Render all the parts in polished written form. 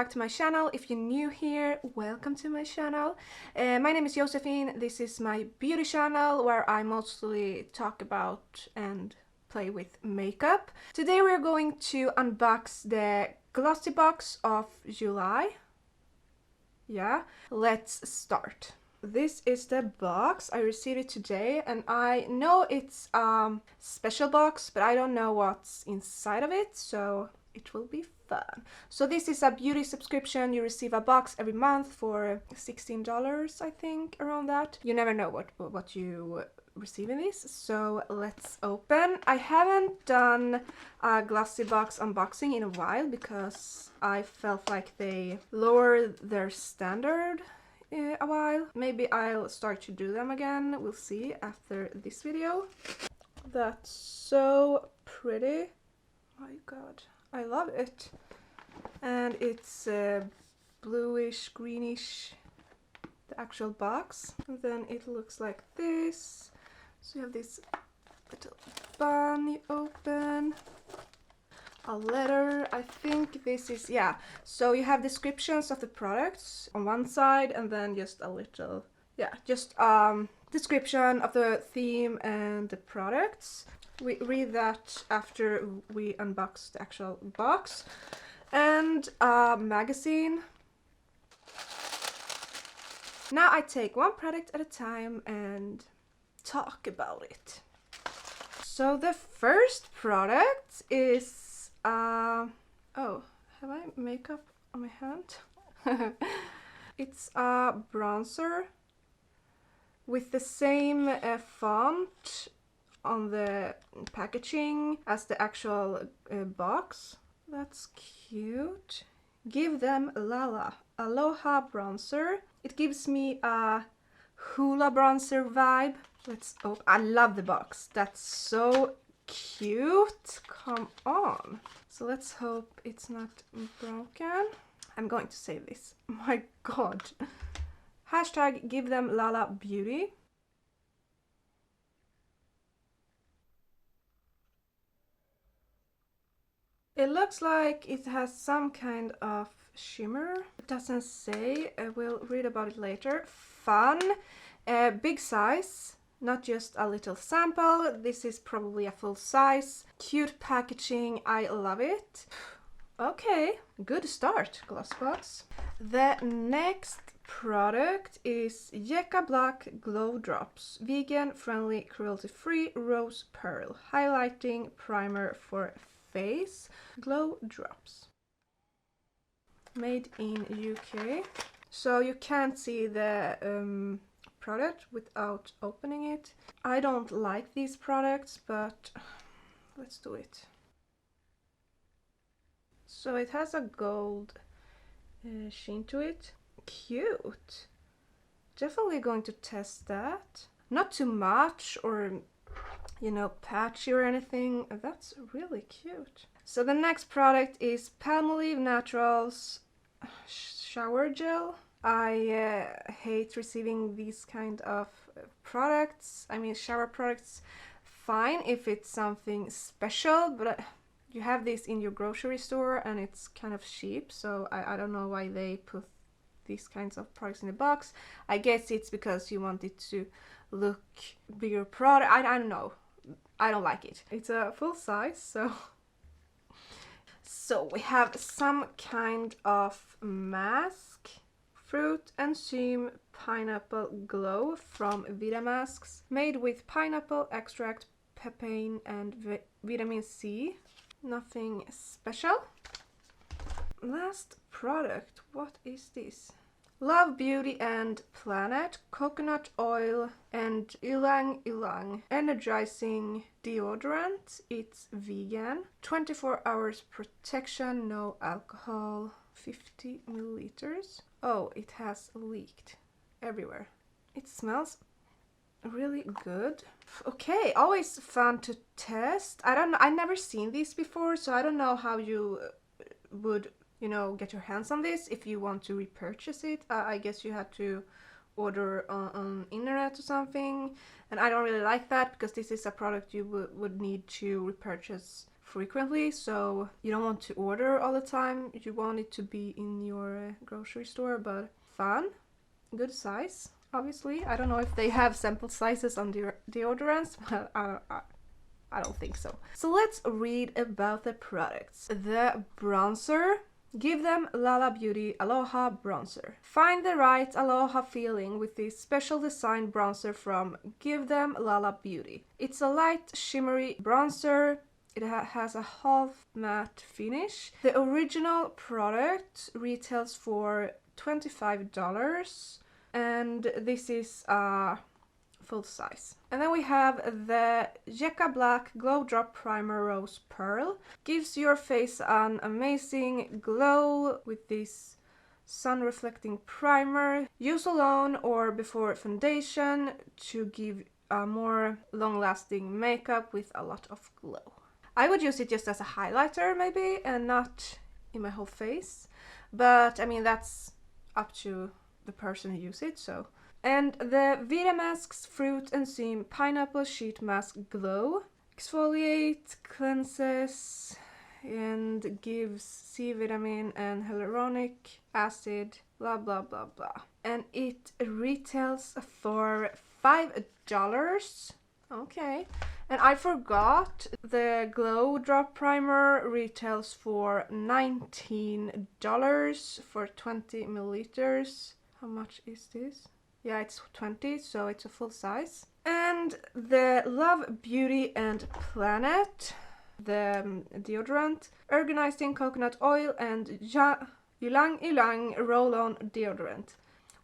back to my channel. If you're new here, welcome to my channel. My name is Josephine. This is my beauty channel where I mostly talk about and play with makeup. Today we're going to unbox the Glossybox of July. Yeah, let's start. This is the box. I received it today and I know it's a special box, but I don't know what's inside of it, so it will be fun. So this is a beauty subscription. You receive a box every month for $16, I think, around that. You never know what you receive in this, so let's open. I haven't done a Glossybox unboxing in a while because I felt like they lowered their standard a while. Maybe I'll start to do them again. We'll see after this video. That's so pretty. My god, I love it. And it's bluish, greenish, the actual box. And then it looks like this. So you have this little bun you open. A letter, I think this is, yeah. So you have descriptions of the products on one side and then just a little, yeah, just description of the theme and the products. We read that after we unbox the actual box. And a magazine. Now I take one product at a time and talk about it. So the first product is oh, have I makeup on my hand? It's a bronzer with the same font on the packaging as the actual box. That's cute. Give them Lala Aloha bronzer. It gives me a hula bronzer vibe. Let's open. I love the box. That's so cute. Come on. So let's hope it's not broken. I'm going to save this. My god. Hashtag give them Lala beauty. It looks like it has some kind of shimmer. It doesn't say. We'll read about it later. Fun. Big size. Not just a little sample. This is probably a full size. Cute packaging. I love it. Okay, good start, Glossybox. The next product is Yeka Black Glow Drops. Vegan, friendly, cruelty-free, rose pearl. Highlighting primer for face. Glow Drops. Made in UK. So you can't see the product without opening it. I don't like these products, but let's do it. So it has a gold sheen to it. Cute. Definitely going to test that. Not too much or, you know, patchy or anything. That's really cute. So the next product is Palmolive Naturals shower gel. I hate receiving these kind of products. I mean, shower products, fine if it's something special, but you have this in your grocery store and it's kind of cheap, so I don't know why they put these kinds of products in the box. I guess it's because you want it to look bigger product. I don't know. I don't like it. It's a full size, so... So we have some kind of mask. Fruit Enzyme Pineapple Glow from Vitamasks, made with pineapple extract, papain and vitamin C. Nothing special. Last product, what is this? Love Beauty and Planet Coconut Oil and Ylang Ylang Energizing Deodorant. It's vegan. 24 hours protection, no alcohol. 50 milliliters. Oh, it has leaked everywhere. It smells really good. Okay, always fun to test. I don't know, I've never seen these before, so I don't know how you would, you know, get your hands on this if you want to repurchase it. I guess you had to order on internet or something, and I don't really like that because this is a product you would need to repurchase frequently, so you don't want to order all the time. You want it to be in your grocery store, but fun, good size. Obviously, I don't know if they have sample sizes on deodorants, but I don't think so. So let's read about the products. The bronzer. Give them Lala Beauty Aloha Bronzer. Find the right Aloha feeling with this special design bronzer from Give Them Lala Beauty. It's a light, shimmery bronzer. It has a half matte finish. The original product retails for $25, and this is a full size. And then we have the Jekka Black Glow Drop Primer Rose Pearl. Gives your face an amazing glow with this sun reflecting primer. Use alone or before foundation to give a more long lasting makeup with a lot of glow. I would use it just as a highlighter maybe, and not in my whole face, but I mean that's up to the person who uses it, so. And the Vita Masks Fruit and Seam Pineapple Sheet Mask Glow. Exfoliate, cleanses, and gives C vitamin and hyaluronic acid, blah blah blah blah. And it retails for $5. Okay. And I forgot, the Glow Drop Primer retails for $19 for 20 milliliters. How much is this? Yeah, it's 20, so it's a full size. And the Love Beauty and Planet, the deodorant, Ergonizing Coconut Oil and Ylang Ylang Roll-On Deodorant.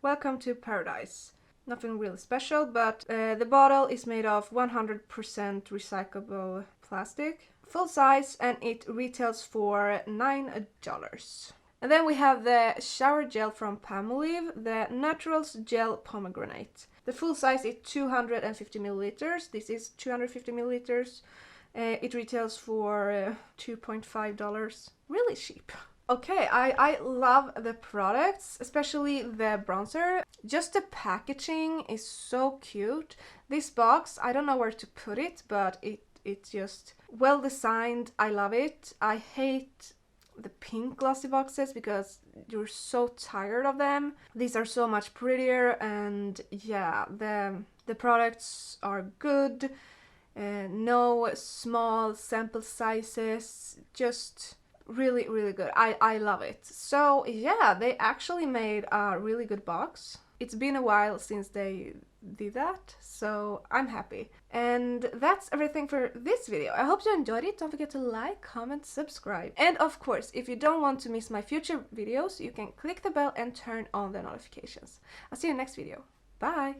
Welcome to paradise. Nothing really special, but the bottle is made of 100% recyclable plastic. Full size, and it retails for $9. And then we have the shower gel from Palmolive, the Naturals Gel Pomegranate. The full size is 250 milliliters. This is 250 milliliters. It retails for $2.5. Really cheap. Okay, I love the products, especially the bronzer. Just the packaging is so cute. This box, I don't know where to put it, but it's just well designed. I love it. I hate the pink glossy boxes because you're so tired of them. These are so much prettier, and yeah, the products are good. No small sample sizes, just really really good. I love it. So yeah, they actually made a really good box. It's been a while since they did that, so I'm happy. And that's everything for this video. I hope you enjoyed it. Don't forget to like, comment, subscribe. And of course, if you don't want to miss my future videos, you can click the bell and turn on the notifications. I'll see you in the next video. Bye!